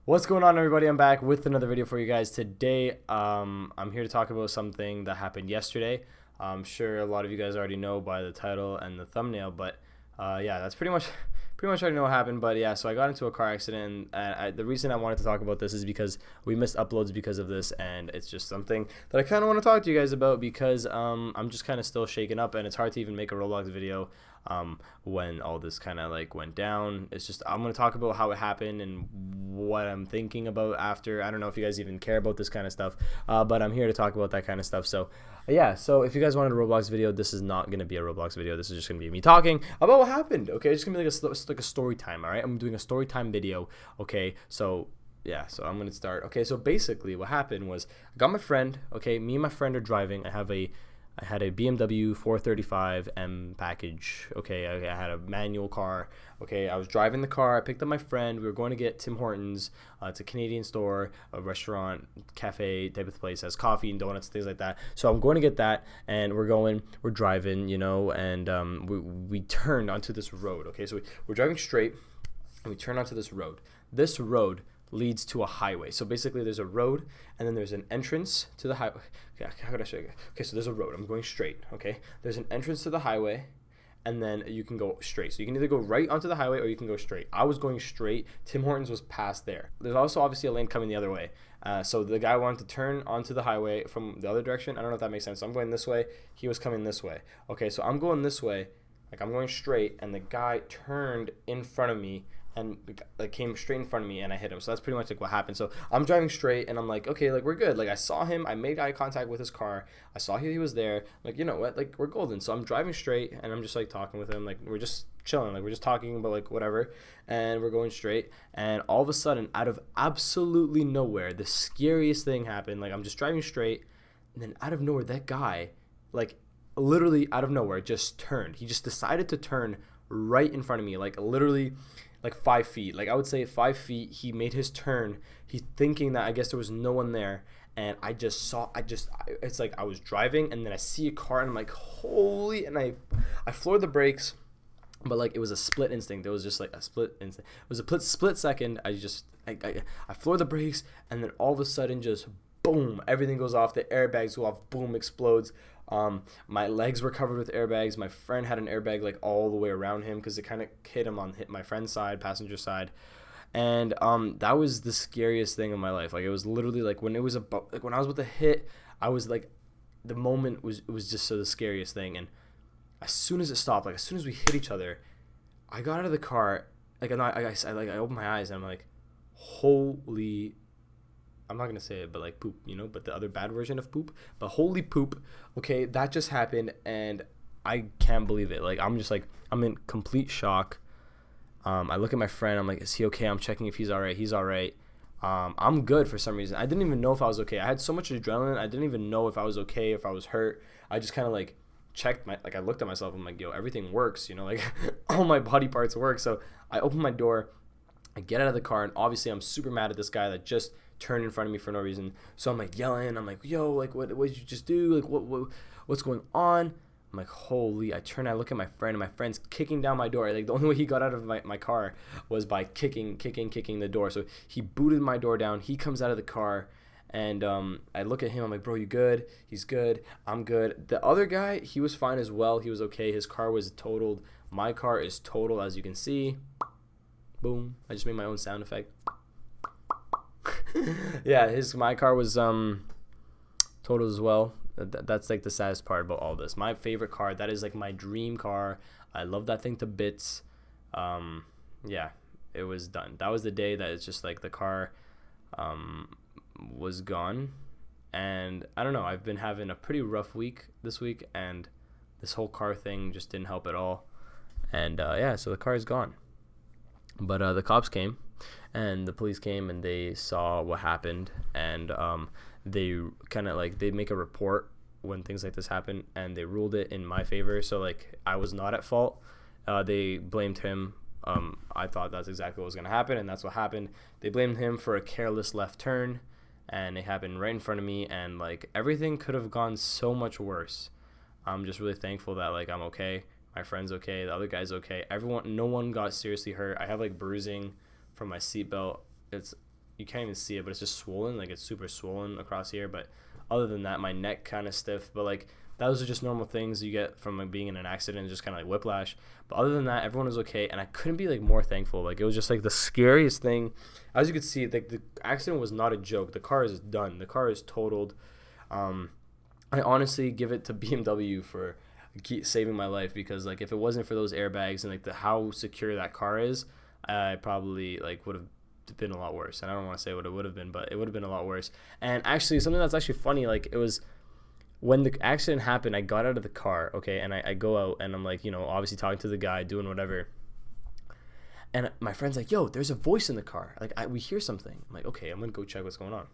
What's going on, everybody? I'm back with another video for you guys today. I'm here to talk about something that happened yesterday. I'm sure a lot of you guys already know by the title and the thumbnail, but yeah, that's pretty much already know what happened. But yeah, so I got into a car accident, and the reason I wanted to talk about this is because we missed uploads because of this, and it's just something that I kind of want to talk to you guys about because I'm just kind of still shaken up, and it's hard to even make a Roblox video when all this kind of like went down. It's just I'm gonna talk about how it happened and what I'm thinking about after. I don't know if you guys even care about this kind of stuff, but I'm here to talk about that kind of stuff. So yeah, so if you guys wanted a Roblox video, this is not gonna be a Roblox video. This is just gonna be me talking about what happened. Okay, it's just gonna be like a story time. All right, I'm doing a story time video. Okay, so yeah, so I'm gonna start. Okay, so basically what happened was I got my friend. Okay, me and my friend are driving. I had a BMW 435M package. Okay, I had a manual car. Okay, I was driving the car. I picked up my friend. We were going to get Tim Hortons. It's a Canadian store, a restaurant, cafe type of place. Has coffee and donuts, things like that. So I'm going to get that, and we're driving, and we turned onto this road. Okay, so we're driving straight, and we turned onto this road. This road leads to a highway. So basically there's a road and then there's an entrance to the highway. Okay, how could I show you? Okay, so there's a road. I'm going straight. Okay, there's an entrance to the highway, and then you can go straight. So you can either go right onto the highway or you can go straight. I was going straight. Tim Hortons was past there. There's also obviously a lane coming the other way. So the guy wanted to turn onto the highway from the other direction. I don't know if that makes sense. So I'm going this way. He was coming this way. Okay, so I'm going this way. Like I'm going straight, and the guy turned in front of me and like came straight in front of me, and I hit him. So that's pretty much like what happened. So I'm driving straight, and I'm like, okay, like we're good. Like I saw him, I made eye contact with his car, I saw he was there. Like, you know what, like we're golden. So I'm driving straight, and I'm just like talking with him, like we're just chilling, like we're just talking about like whatever, and we're going straight. And all of a sudden, out of absolutely nowhere, the scariest thing happened. Like I'm just driving straight, and then out of nowhere, that guy, like literally out of nowhere, just turned. He just decided to turn right in front of me, like literally like 5 feet. Like I would say 5 feet. He made his turn. He thinking that I guess there was no one there, and it's like I was driving, and then I see a car, and I'm like, holy, and I floored the brakes, but like it was a split instinct. It was just like a split instinct. It was a split second. I floored the brakes, and then all of a sudden, just boom, everything goes off. The airbags go off. Boom, explodes. My legs were covered with airbags. My friend had an airbag like all the way around him because it kind of hit my friend's side, passenger side, and that was the scariest thing in my life. Like it was literally like when I was about to hit, I was like, the moment was just so the scariest thing. And as soon as it stopped, like as soon as we hit each other, I got out of the car, like I opened my eyes, and I'm like, holy, I'm not gonna say it, but like poop, but the other bad version of poop. But holy poop, okay, that just happened, and I can't believe it. Like I'm in complete shock. I look at my friend. I'm like, is he okay? I'm checking if he's all right. He's all right. I'm good for some reason. I didn't even know if I was okay. I had so much adrenaline. I didn't even know if I was okay, if I was hurt. I just kind of like checked I looked at myself. I'm like, yo, everything works. Like all my body parts work. So I open my door. I get out of the car, and obviously I'm super mad at this guy that just turned in front of me for no reason. So I'm like yelling. I'm like, yo, like what did you just do? Like what's going on? I'm like, holy. I look at my friend, and my friend's kicking down my door. Like the only way he got out of my car was by kicking the door. So he booted my door down. He comes out of the car, and I look at him. I'm like, bro, you good? He's good. I'm good. The other guy, he was fine as well. He was okay. His car was totaled. My car is total, as you can see. Boom. I just made my own sound effect. Yeah, my car was totaled as well. That's like the saddest part about all this. My favorite car, that is like my dream car. I love that thing to bits. Yeah, it was done. That was the day that it's just like the car was gone. And I don't know, I've been having a pretty rough week this week, and this whole car thing just didn't help at all. And yeah, so the car is gone. But the cops came, and the police came, and they saw what happened, and they kind of like, they make a report when things like this happen, and they ruled it in my favor. So like I was not at fault. They blamed him. I thought that's exactly what was going to happen, and that's what happened. They blamed him for a careless left turn, and it happened right in front of me, and like everything could have gone so much worse. I'm just really thankful that like I'm okay. My friend's okay. The other guy's okay. No one got seriously hurt. I have like bruising from my seatbelt. It's you can't even see it, but it's just swollen, like it's super swollen across here. But other than that, my neck kind of stiff, but like those are just normal things you get from like being in an accident, just kind of like whiplash. But other than that, everyone was okay, and I couldn't be like more thankful. Like it was just like the scariest thing. As you could see, like the accident was not a joke. The car is done. The car is totaled. I honestly give it to BMW for keep saving my life, because like if it wasn't for those airbags and like how secure that car is, I probably like would have been a lot worse. And I don't want to say what it would have been, but it would have been a lot worse. And actually, something that's actually funny, like it was when the accident happened, I got out of the car, okay, and I go out and I'm like, you know, obviously talking to the guy, doing whatever. And my friend's like, yo, there's a voice in the car. Like, we hear something. I'm like, okay, I'm going to go check what's going on.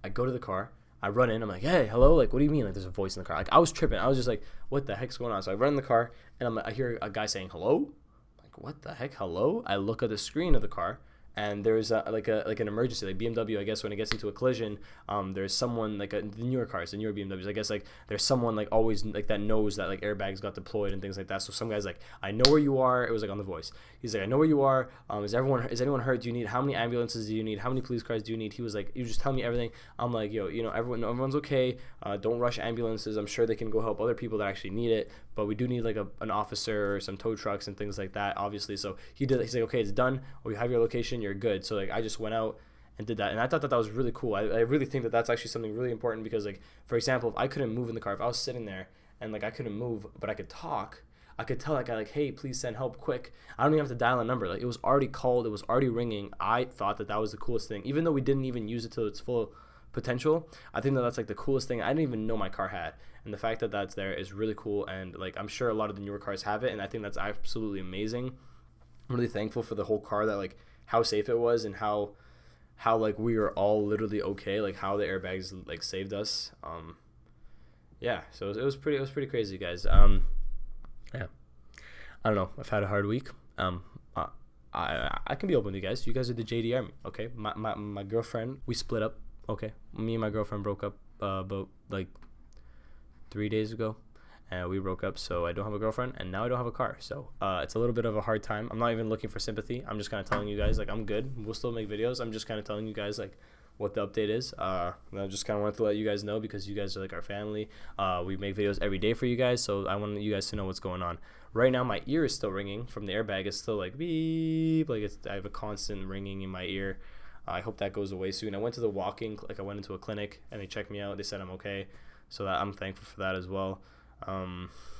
I go to the car. I run in. I'm like, hey, hello? Like, what do you mean? Like, there's a voice in the car. Like, I was tripping. I was just like, what the heck's going on? So I run in the car, and I hear a guy saying, hello? I'm like, what the heck? Hello? I look at the screen of the car, and there's like an emergency, like BMW. I guess when it gets into a collision, there's someone like the newer cars, the newer BMWs. I guess like there's someone like always like that knows that like airbags got deployed and things like that. So some guy's like, I know where you are. It was like on the voice. He's like, I know where you are. Is anyone hurt? Do you need, how many ambulances do you need? How many police cars do you need? He was like, you just tell me everything. I'm like, yo, you know, everyone's okay. Don't rush ambulances. I'm sure they can go help other people that actually need it, but we do need like an officer or some tow trucks and things like that, obviously. So he's like, okay, it's done. We have your location. You're good. So like I just went out and did that, and I thought that was really cool. I really think that that's actually something really important, because like, for example, if I couldn't move in the car, if I was sitting there and like I couldn't move but I could talk, I could tell that guy like, hey, please send help quick. I don't even have to dial a number. Like it was already called, it was already ringing. I thought that was the coolest thing, even though we didn't even use it to its full potential. I think that that's like the coolest thing I didn't even know my car had, and the fact that that's there is really cool. And like I'm sure a lot of the newer cars have it, and I think that's absolutely amazing. I'm really thankful for the whole car, that like how safe it was, and how like we were all literally okay, like how the airbags like saved us. Yeah, so it was pretty crazy, guys. Yeah, I don't know, I've had a hard week. I can be open with you guys. You guys are the JD Army, okay? My girlfriend, we split up, okay? Me and my girlfriend broke up about like 3 days ago. And we broke up, so I don't have a girlfriend, and now I don't have a car. So it's a little bit of a hard time. I'm not even looking for sympathy. I'm just kind of telling you guys, like, I'm good. We'll still make videos. I'm just kind of telling you guys, like, what the update is. I just kind of wanted to let you guys know, because you guys are, like, our family. We make videos every day for you guys, so I want you guys to know what's going on. Right now, my ear is still ringing from the airbag. It's still, like, beep. Like, I have a constant ringing in my ear. I hope that goes away soon. I went into a clinic, and they checked me out. They said I'm okay, so I'm thankful for that as well.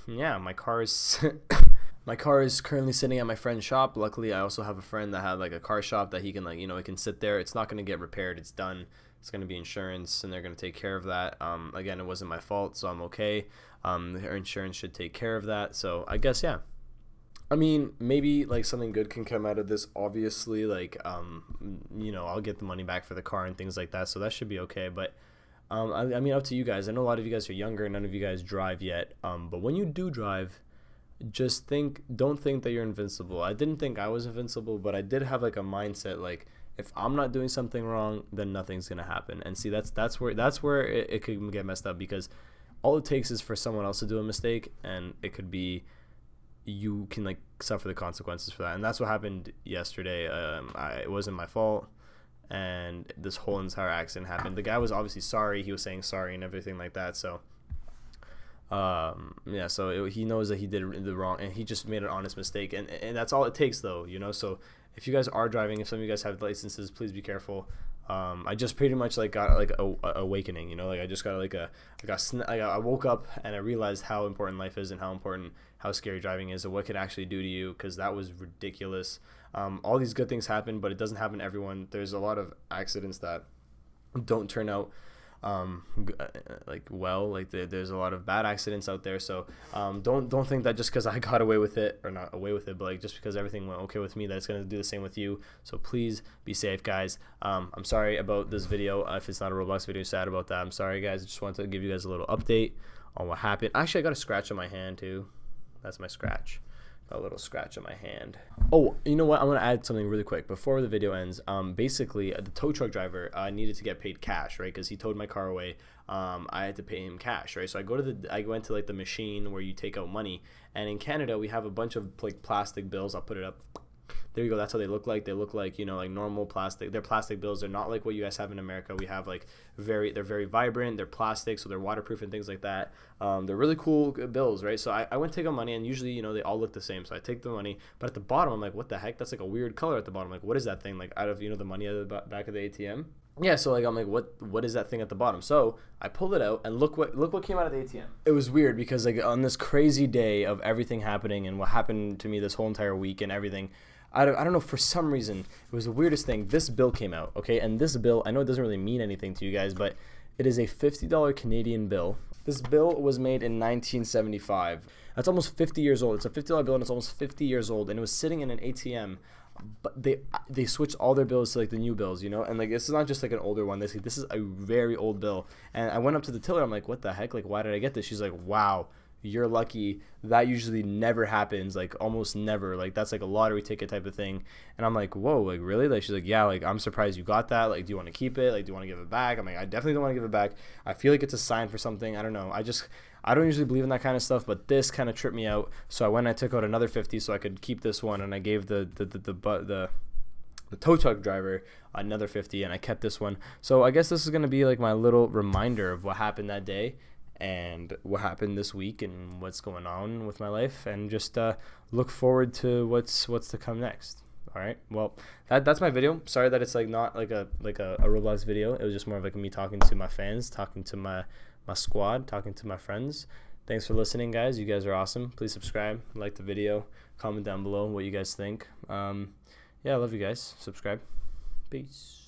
Yeah, my car is my car is currently sitting at my friend's shop. Luckily, I also have a friend that had like a car shop that he can, like, you know, it can sit there. It's not going to get repaired. It's done. It's going to be insurance, and they're going to take care of that. Again, it wasn't my fault, so I'm okay. Their insurance should take care of that. So I guess, yeah. I mean, maybe like something good can come out of this. Obviously, like, you know, I'll get the money back for the car and things like that. So that should be okay. But I mean, up to you guys. I know a lot of you guys are younger. None of you guys drive yet. But when you do drive, just don't think that you're invincible. I didn't think I was invincible, but I did have like a mindset, like, if I'm not doing something wrong, then nothing's gonna happen. And see, that's where it could get messed up, because all it takes is for someone else to do a mistake, and it could be you can like suffer the consequences for that. And that's what happened yesterday. It wasn't my fault. And this whole entire accident happened. The guy was obviously sorry. He was saying sorry and everything like that. So, yeah. So he knows that he did the wrong, and he just made an honest mistake. And that's all it takes, though. You know. So if you guys are driving, if some of you guys have licenses, please be careful. I just pretty much like got like a awakening. You know, like I just got like I woke up and I realized how important life is, and how scary driving is, and what it could actually do to you, because that was ridiculous. All these good things happen, but it doesn't happen to everyone. There's a lot of accidents that don't turn out there's a lot of bad accidents out there. So don't think that just because I got away with it, or not away with it, but like just because everything went okay with me, that it's going to do the same with you. So please be safe, guys. I'm sorry about this video. If it's not a Roblox video, sad about that. I'm sorry, guys. I just wanted to give you guys a little update on what happened. Actually, I got a scratch on my hand too. That's my scratch. A little scratch on my hand. Oh, you know what? I'm gonna add something really quick before the video ends. Basically, the tow truck driver needed to get paid cash, right? Because he towed my car away. I had to pay him cash, right? So I went to like the machine where you take out money, and in Canada we have a bunch of like plastic bills. I'll put it up. there you go. That's how they look like. They look like, you know, like normal plastic. They're plastic bills. They're not like what you guys have in America. We have like they're very vibrant. They're plastic, so they're waterproof and things like that. They're really cool bills, right? So I went to take out money, and usually, you know, they all look the same. So I take the money, but at the bottom, I'm like, what the heck? That's like a weird color at the bottom. Like, what is that thing? Like, out of, you know, the money at the back of the ATM. Yeah, so like I'm like, what is that thing at the bottom? So I pulled it out, and look what came out of the ATM. It was weird because like on this crazy day of everything happening and what happened to me this whole entire week and everything, I don't know, for some reason it was the weirdest thing. This bill came out, okay, and this bill, I know it doesn't really mean anything to you guys, but it is a $50 Canadian bill. This bill was made in 1975. That's almost 50 years old. It's a $50 bill, and it's almost 50 years old, and it was sitting in an ATM. But they switched all their bills to like the new bills, you know, and like this is not just like an older one. This is a very old bill. And I went up to the tiller. I'm like, what the heck? Like, why did I get this? She's like, wow, you're lucky. That usually never happens. Like, almost never. Like, that's like a lottery ticket type of thing. And I'm like, whoa, like, really? Like, she's like, yeah, like, I'm surprised you got that. Like, do you want to keep it? Like, do you want to give it back? I'm like, I definitely don't want to give it back. I feel like it's a sign for something. I don't know. I don't usually believe in that kind of stuff, but this kind of tripped me out. So I went and I took out another 50 so I could keep this one, and I gave the tow truck driver another 50, and I kept this one. So I guess this is going to be like my little reminder of what happened that day and what happened this week and what's going on with my life, and just look forward to what's to come next. All right, well, that's my video. Sorry that it's like not like a Roblox video. It was just more of like me talking to my fans, talking to my squad, talking to my friends. Thanks for listening, guys. You guys are awesome. Please subscribe, like the video, comment down below what you guys think. Yeah, I love you guys. Subscribe. Peace.